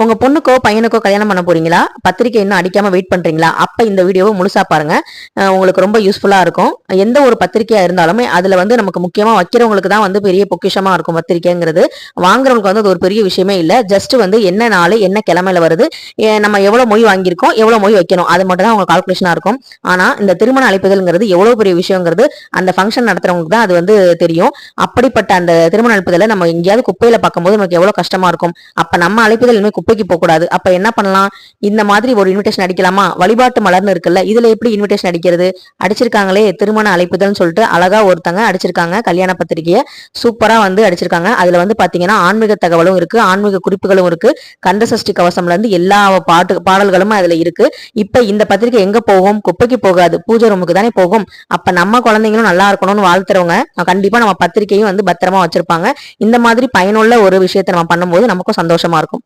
உங்க பொண்ணுக்கோ பையனுக்கோ கல்யாணம் பண்ண போறீங்களா? பத்திரிக்கை இன்னும் அடிக்காம வெயிட் பண்றீங்களா? அப்ப இந்த வீடியோவை முழுசா பாருங்க. உங்களுக்கு ரொம்ப யூஸ்ஃபுல்லா இருக்கும். எந்த ஒரு பத்திரிக்கையா இருந்தாலுமே அதுல நமக்கு முக்கியமா வைக்கிறவங்களுக்கு தான் பெரிய பொக்கிஷமா இருக்கும் பத்திரிக்கைங்கிறது. வாங்குறவங்களுக்கு அது ஒரு பெரிய விஷயமே இல்ல. ஜஸ்ட் என்ன நாள் என்ன கிழமையில வருது, நம்ம எவ்வளவு மொய் வாங்கியிருக்கோம், எவ்வளவு மொய் வைக்கணும், அது மட்டும் தான் அவங்க கால்குலேஷனா இருக்கும். ஆனா இந்த திருமண அழைப்புதல்ங்கிறது எவ்வளவு பெரிய விஷயங்கிறது அந்த ஃபங்க்ஷன் நடத்துறவங்களுக்கு தான் அது தெரியும். அப்படிப்பட்ட அந்த திருமண அழைப்புதலை நம்ம எங்கேயாவது குப்பையில பார்க்கும்போது நமக்கு எவ்வளவு கஷ்டமா இருக்கும். அப்ப நம்ம அழைப்புதல் இனிமே குப்பைக்கு போக கூடாது. அப்ப என்ன பண்ணலாம்? இந்த மாதிரி ஒரு இன்விடேஷன் அடிக்கலாமா? வழிபாட்டு மலர்னு இருக்குல்ல, இதுல எப்படி இன்விடேஷன் அடிக்கிறது? அடிச்சிருக்காங்களே திருமண அழைப்புதல்னு சொல்லிட்டு அழகா ஒருத்தங்க அடிச்சிருக்காங்க. கல்யாண பத்திரிகையை சூப்பரா அடிச்சிருக்காங்க. அதுல பாத்தீங்கன்னா ஆன்மீக தகவலும் இருக்கு, ஆன்மீக குறிப்புகளும் இருக்கு, கந்தசஷ்டி கவசம்ல இருந்து எல்லா பாடல்களும் அதுல இருக்கு. இப்ப இந்த பத்திரிகை எங்க போகும்? குப்பைக்கு போகாது, பூஜை ரூமுக்கு தானே போகும். அப்ப நம்ம குழந்தைங்களும் நல்லா இருக்கணும்னு வாழ்த்துறவங்க கண்டிப்பா நம்ம பத்திரிகையும் பத்திரமா வச்சிருப்பாங்க. இந்த மாதிரி பயனுள்ள ஒரு விஷயத்தை நம்ம பண்ணும்போது நமக்கும் சந்தோஷமா இருக்கும்.